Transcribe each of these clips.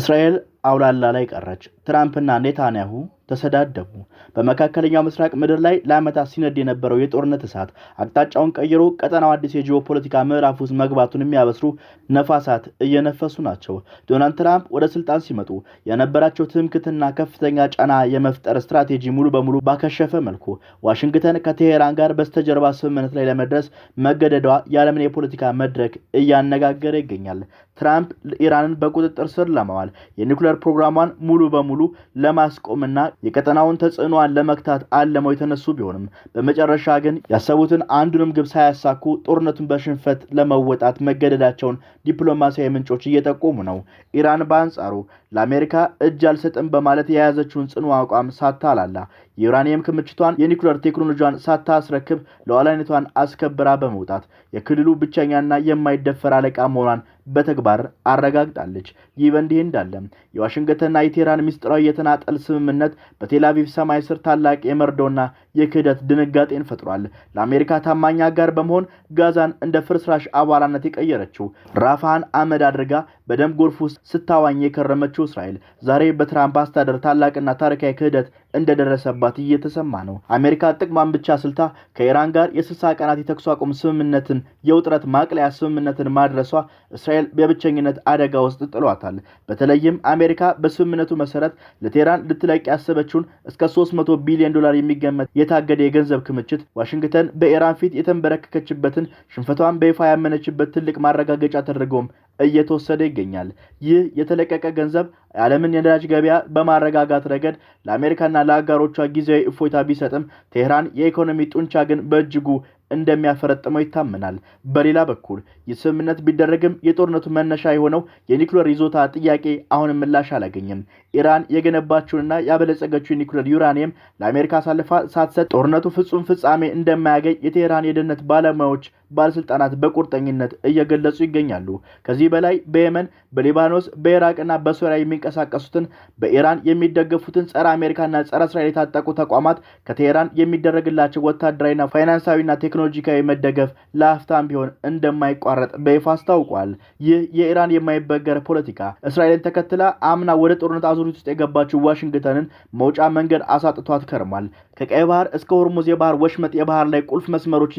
እስራኤል አውላላ ላይ ቀረች። ትራምፕና ኔታንያሁ ተሰዳደቡ። በመካከለኛው ምስራቅ ምድር ላይ ለዓመታት ሲነድ የነበረው የጦርነት እሳት አቅጣጫውን ቀይሮ ቀጠናው አዲስ የጂኦፖለቲካ ምዕራፍ ውስጥ መግባቱን የሚያበስሩ ነፋሳት እየነፈሱ ናቸው። ዶናልድ ትራምፕ ወደ ስልጣን ሲመጡ የነበራቸው ትምክህትና ከፍተኛ ጫና የመፍጠር ስትራቴጂ ሙሉ በሙሉ ባከሸፈ መልኩ ዋሽንግተን ከቴሄራን ጋር በስተጀርባ ስምምነት ላይ ለመድረስ መገደዷ የዓለምን የፖለቲካ መድረክ እያነጋገረ ይገኛል። ትራምፕ ኢራንን በቁጥጥር ስር ለማዋል የኒውክሌር ፕሮግራሟን ሙሉ በሙሉ ለማስቆምና የቀጠናውን ተጽዕኖዋን ለመክታት አለመው የተነሱ ቢሆንም በመጨረሻ ግን ያሰቡትን አንዱንም ግብ ሳያሳኩ ጦርነቱን በሽንፈት ለመወጣት መገደዳቸውን ዲፕሎማሲያዊ ምንጮች እየጠቆሙ ነው። ኢራን በአንጻሩ ለአሜሪካ እጅ አልሰጥም በማለት የያዘችውን ጽኑ አቋም ሳታላላ የዩራኒየም ክምችቷን የኒውክሌር ቴክኖሎጂዋን ሳታስረክብ ሉዓላዊነቷን አስከብራ በመውጣት የክልሉ ብቸኛና የማይደፈር አለቃ መሆኗን በተግባር አረጋግጣለች። ይህ በእንዲህ እንዳለ የዋሽንግተንና የቴህራን ሚስጥራዊ የተናጠል ስምምነት በቴል አቪቭ ሰማይ ስር ታላቅ የመርዶና የክህደት ድንጋጤን ፈጥሯል። ለአሜሪካ ታማኝ አጋር በመሆን ጋዛን እንደ ፍርስራሽ አቧራነት የቀየረችው ራፋህን አመድ አድርጋ በደም ጎርፍ ውስጥ ስታዋኝ የከረመችው እስራኤል ዛሬ በትራምፕ አስተዳደር ታላቅና ታሪካዊ ክህደት እንደደረሰባት እየተሰማ ነው። አሜሪካ ጥቅሟን ብቻ ስልታ ከኢራን ጋር የ60 ቀናት የተኩስ አቁም ስምምነትን የውጥረት ማቅለያ ስምምነትን ማድረሷ እስራኤል በብቸኝነት አደጋ ውስጥ ጥሏታል። በተለይም አሜሪካ በስምምነቱ መሰረት ለቴህራን ልትለቅ ያሰበችውን እስከ $300 ቢሊዮን የሚገመት የታገደ የገንዘብ ክምችት ዋሽንግተን በኢራን ፊት የተንበረከከችበትን ሽንፈቷን በይፋ ያመነችበት ትልቅ ማረጋገጫ ተደርጎም እየተወሰደ ይገኛል። ይህ የተለቀቀ ገንዘብ የዓለምን የነዳጅ ገበያ በማረጋጋት ረገድ ለአሜሪካና ለአጋሮቿ ጊዜያዊ እፎይታ ቢሰጥም ቴህራን የኢኮኖሚ ጡንቻ ግን በእጅጉ እንደሚያፈረጥመው ይታመናል። በሌላ በኩል የስምምነት ቢደረግም የጦርነቱ መነሻ የሆነው የኒውክሌር ይዞታ ጥያቄ አሁንም ምላሽ አላገኘም። ኢራን የገነባችውንና ያበለጸገችው የኒውክሌር ዩራኒየም ለአሜሪካ አሳልፋ ሳትሰጥ ጦርነቱ ፍጹም ፍጻሜ እንደማያገኝ የቴህራን የደህንነት ባለሙያዎች ባለስልጣናት በቁርጠኝነት እየገለጹ ይገኛሉ። ከዚህ በላይ በየመን፣ በሊባኖስ፣ በኢራቅና በሶሪያ የሚንቀሳቀሱትን በኢራን የሚደገፉትን ጸረ አሜሪካና ጸረ እስራኤል የታጠቁ ተቋማት ከቴህራን የሚደረግላቸው ወታደራዊና ፋይናንሳዊና ቴክኖሎጂካዊ መደገፍ ለአፍታም ቢሆን እንደማይቋረጥ በይፋ አስታውቋል። ይህ የኢራን የማይበገር ፖለቲካ እስራኤልን ተከትላ አምና ወደ ጦርነት አዙሪት ውስጥ የገባችው ዋሽንግተንን መውጫ መንገድ አሳጥቷት ከርሟል። ከቀይ ባህር እስከ ሆርሙዝ የባህር ወሽመጥ የባህር ላይ ቁልፍ መስመሮች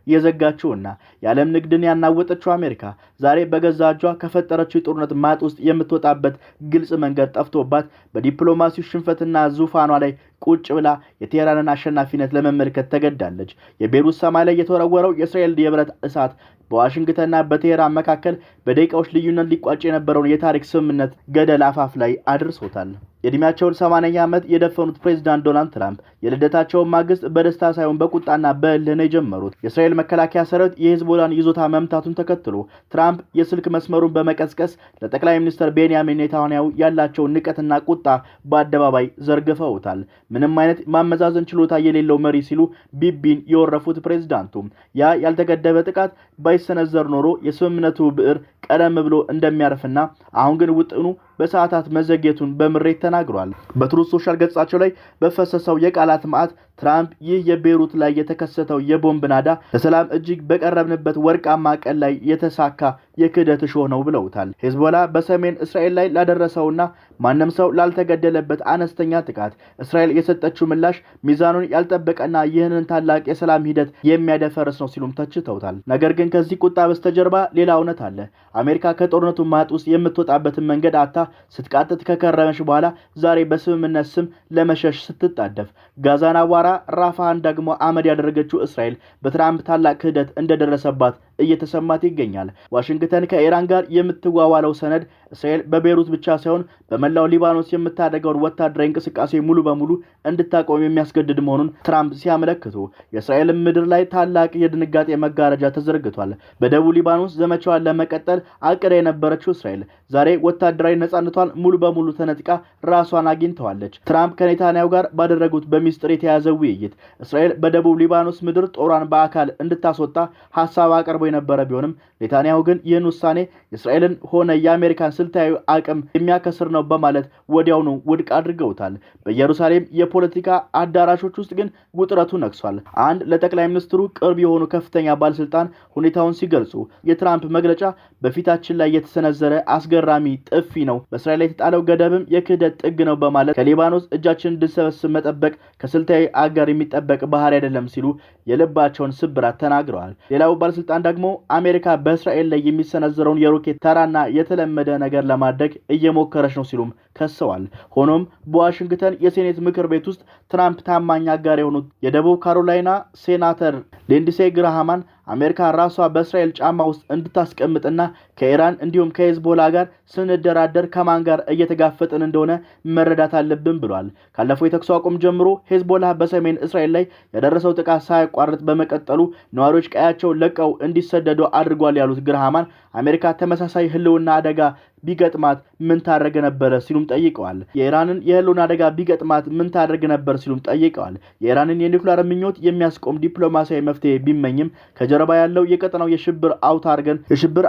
የዘጋችውና የዓለም ንግድን ያናወጠችው አሜሪካ ዛሬ በገዛ እጇ ከፈጠረችው የጦርነት ማጥ ውስጥ የምትወጣበት ግልጽ መንገድ ጠፍቶባት በዲፕሎማሲው ሽንፈትና ዙፋኗ ላይ ቁጭ ብላ የቴህራንን አሸናፊነት ለመመልከት ተገዳለች። የቤሩት ሰማይ ላይ የተወረወረው የእስራኤል የብረት እሳት በዋሽንግተንና በቴህራን መካከል በደቂቃዎች ልዩነት ሊቋጭ የነበረውን የታሪክ ስምምነት ገደል አፋፍ ላይ አድርሶታል። የእድሜያቸውን 80ኛ ዓመት የደፈኑት ፕሬዝዳንት ዶናልድ ትራምፕ የልደታቸውን ማግስት በደስታ ሳይሆን በቁጣና በእልህ ነው የጀመሩት። የእስራኤል መከላከያ ሰራዊት የሂዝቦላን ይዞታ መምታቱን ተከትሎ ትራምፕ የስልክ መስመሩን በመቀስቀስ ለጠቅላይ ሚኒስትር ቤንያሚን ኔታንያሁ ያላቸውን ንቀትና ቁጣ በአደባባይ ዘርግፈውታል። ምንም አይነት ማመዛዘን ችሎታ የሌለው መሪ ሲሉ ቢቢን የወረፉት ፕሬዝዳንቱ ያ ያልተገደበ ጥቃት ባይሰነዘር ኖሮ የስምምነቱ ብዕር ቀደም ብሎ እንደሚያርፍና አሁን ግን ውጥኑ በሰዓታት መዘግየቱን በምሬት ተናግሯል። በትሩዝ ሶሻል ገጻቸው ላይ በፈሰሰው የቃላት ማዕት ትራምፕ ይህ የቤሩት ላይ የተከሰተው የቦምብ ናዳ ለሰላም እጅግ በቀረብንበት ወርቃማ ቀን ላይ የተሳካ የክህደት እሾህ ነው ብለውታል። ሂዝቦላ በሰሜን እስራኤል ላይ ላደረሰውና ማንም ሰው ላልተገደለበት አነስተኛ ጥቃት እስራኤል የሰጠችው ምላሽ ሚዛኑን ያልጠበቀና ይህንን ታላቅ የሰላም ሂደት የሚያደፈርስ ነው ሲሉም ተችተውታል። ነገር ግን ከዚህ ቁጣ በስተጀርባ ሌላ እውነት አለ። አሜሪካ ከጦርነቱ ማጥ ውስጥ የምትወጣበትን መንገድ አታ ስትቃጥት ከከረመች በኋላ ዛሬ በስምምነት ስም ለመሸሽ ስትጣደፍ ጋዛን አዋራ ራፋህን ደግሞ አመድ ያደረገችው እስራኤል በትራምፕ ታላቅ ክህደት እንደደረሰባት እየተሰማት ይገኛል። ዋሽንግተን ከኢራን ጋር የምትዋዋለው ሰነድ እስራኤል በቤሩት ብቻ ሳይሆን በመላው ሊባኖስ የምታደርገውን ወታደራዊ እንቅስቃሴ ሙሉ በሙሉ እንድታቆም የሚያስገድድ መሆኑን ትራምፕ ሲያመለክቱ የእስራኤል ምድር ላይ ታላቅ የድንጋጤ መጋረጃ ተዘርግቷል። በደቡብ ሊባኖስ ዘመቻዋን ለመቀጠል አቅዳ የነበረችው እስራኤል ዛሬ ወታደራዊ ነጻነቷን ሙሉ በሙሉ ተነጥቃ ራሷን አግኝተዋለች። ትራምፕ ከኔታንያሁ ጋር ባደረጉት በሚስጥር የተያዘ ውይይት እስራኤል በደቡብ ሊባኖስ ምድር ጦሯን በአካል እንድታስወጣ ሐሳብ አቅርበው የነበረ ቢሆንም ኔታንያሁ ግን ይህን ውሳኔ የእስራኤልን ሆነ የአሜሪካን ስልታዊ አቅም የሚያከስር ነው በማለት ወዲያውኑ ውድቅ አድርገውታል። በኢየሩሳሌም የፖለቲካ አዳራሾች ውስጥ ግን ውጥረቱ ነግሷል። አንድ ለጠቅላይ ሚኒስትሩ ቅርብ የሆኑ ከፍተኛ ባለስልጣን ሁኔታውን ሲገልጹ የትራምፕ መግለጫ በፊታችን ላይ የተሰነዘረ አስገራሚ ጥፊ ነው፣ በእስራኤል ላይ የተጣለው ገደብም የክህደት ጥግ ነው በማለት ከሊባኖስ እጃችን እንድንሰበስብ መጠበቅ ከስልታዊ አጋር የሚጠበቅ ባህሪ አይደለም ሲሉ የልባቸውን ስብራት ተናግረዋል። ሌላው ባለስልጣን ደግሞ አሜሪካ በእስራኤል ላይ የሚሰነዘረውን የሮኬት ተራና የተለመደ ነገር ለማድረግ እየሞከረች ነው ሲሉም ከሰዋል። ሆኖም በዋሽንግተን የሴኔት ምክር ቤት ውስጥ ትራምፕ ታማኝ አጋር የሆኑት የደቡብ ካሮላይና ሴናተር ሊንድሴ ግራሃም አሜሪካ ራሷ በእስራኤል ጫማ ውስጥ እንድታስቀምጥና ከኢራን እንዲሁም ከሄዝቦላ ጋር ስንደራደር ከማን ጋር እየተጋፈጥን እንደሆነ መረዳት አለብን ብሏል። ካለፈው የተኩስ አቁም ጀምሮ ሄዝቦላ በሰሜን እስራኤል ላይ ያደረሰው ጥቃት ሳያቋርጥ በመቀጠሉ ነዋሪዎች ቀያቸውን ለቀው እንዲሰደዱ አድርጓል ያሉት ግራሃም አሜሪካ ተመሳሳይ ህልውና አደጋ ቢገጥማት ምን ታደርግ ነበር ሲሉም ጠይቀዋል። የኢራንን የህልውና አደጋ ቢገጥማት ምን ታደርግ ነበር ሲሉም ጠይቀዋል። የኢራንን የኒውክሌር ምኞት የሚያስቆም ዲፕሎማሲያዊ መፍትሄ ቢመኝም ከጀርባ ያለው የቀጠናው የሽብር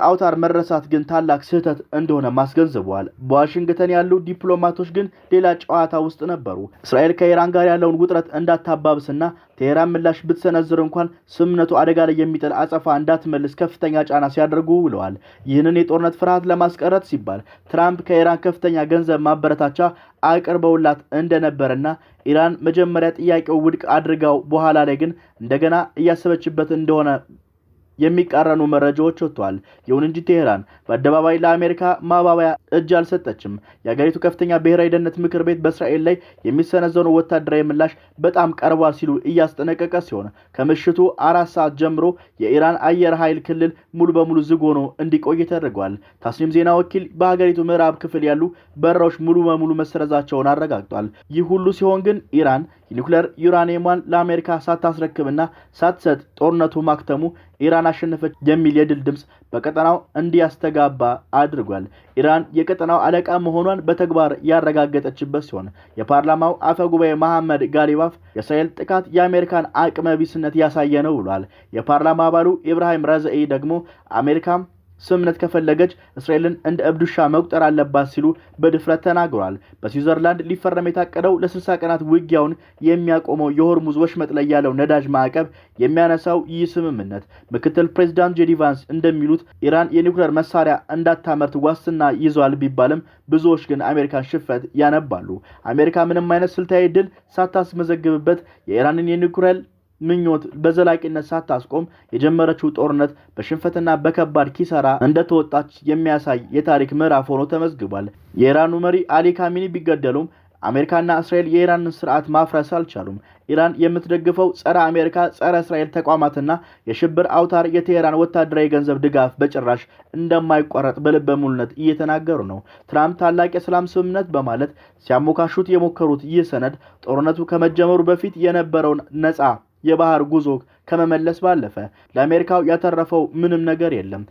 አውታር መረሳት ግን ታላቅ ስህተት እንደሆነ ማስገንዝበዋል። በዋሽንግተን ያሉ ዲፕሎማቶች ግን ሌላ ጨዋታ ውስጥ ነበሩ። እስራኤል ከኢራን ጋር ያለውን ውጥረት እንዳታባብስና ቴህራን ምላሽ ብትሰነዝር እንኳን ስምምነቱ አደጋ ላይ የሚጥል አጸፋ እንዳትመልስ ከፍተኛ ጫና ሲያደርጉ ውለዋል። ይህንን የጦርነት ፍርሃት ለማስቀረት ሲባል ትራምፕ ከኢራን ከፍተኛ ገንዘብ ማበረታቻ አቅርበውላት እንደነበረና ኢራን መጀመሪያ ጥያቄው ውድቅ አድርጋው በኋላ ላይ ግን እንደገና እያሰበችበት እንደሆነ የሚቃረኑ መረጃዎች ወጥተዋል። ይሁን እንጂ ቴህራን በአደባባይ ለአሜሪካ ማባበያ እጅ አልሰጠችም። የሀገሪቱ ከፍተኛ ብሔራዊ ደህንነት ምክር ቤት በእስራኤል ላይ የሚሰነዘረው ወታደራዊ ምላሽ በጣም ቀርቧል ሲሉ እያስጠነቀቀ ሲሆን ከምሽቱ 4 ሰዓት ጀምሮ የኢራን አየር ኃይል ክልል ሙሉ በሙሉ ዝግ ሆኖ እንዲቆይ ተደርጓል። ታስኒም ዜና ወኪል በሀገሪቱ ምዕራብ ክፍል ያሉ በረራዎች ሙሉ በሙሉ መሰረዛቸውን አረጋግጧል። ይህ ሁሉ ሲሆን ግን ኢራን የኒውክሌር ዩራኒየሟን ለአሜሪካ ሳታስረክብና ሳትሰጥ ጦርነቱ ማክተሙ ኢራን አሸነፈች የሚል የድል ድምጽ በቀጠናው እንዲያስተጋባ አድርጓል። ኢራን የቀጠናው አለቃ መሆኗን በተግባር ያረጋገጠችበት ሲሆን የፓርላማው አፈ ጉባኤ መሐመድ ጋሊባፍ የእስራኤል ጥቃት የአሜሪካን አቅመ ቢስነት ያሳየ ነው ብሏል። የፓርላማ አባሉ ኢብራሂም ራዛኢ ደግሞ አሜሪካም ስምምነት ከፈለገች እስራኤልን እንደ እብዱሻ መቁጠር አለባት ሲሉ በድፍረት ተናግረዋል። በስዊዘርላንድ ሊፈረም የታቀደው ለ60 ቀናት ውጊያውን የሚያቆመው የሆርሙዝ ወሽመጥ ላይ ያለው ነዳጅ ማዕቀብ የሚያነሳው ይህ ስምምነት ምክትል ፕሬዝዳንት ጄዲ ቫንስ እንደሚሉት ኢራን የኒውክሌር መሳሪያ እንዳታመርት ዋስትና ይዟል ቢባልም ብዙዎች ግን አሜሪካን ሽፈት ያነባሉ። አሜሪካ ምንም አይነት ስልታዊ ድል ሳታስመዘግብበት የኢራንን የኒውክሌር ምኞት በዘላቂነት ሳታስቆም የጀመረችው ጦርነት በሽንፈትና በከባድ ኪሳራ እንደተወጣች የሚያሳይ የታሪክ ምዕራፍ ሆኖ ተመዝግቧል። የኢራኑ መሪ አሊ ካሚኒ ቢገደሉም አሜሪካና እስራኤል የኢራንን ስርዓት ማፍረስ አልቻሉም። ኢራን የምትደግፈው ጸረ አሜሪካ ጸረ እስራኤል ተቋማትና የሽብር አውታር የቴህራን ወታደራዊ ገንዘብ ድጋፍ በጭራሽ እንደማይቋረጥ በልበ ሙሉነት እየተናገሩ ነው። ትራምፕ ታላቅ የሰላም ስምምነት በማለት ሲያሞካሹት የሞከሩት ይህ ሰነድ ጦርነቱ ከመጀመሩ በፊት የነበረውን ነፃ የባህር ጉዞ ከመመለስ ባለፈ ለአሜሪካው ያተረፈው ምንም ነገር የለም።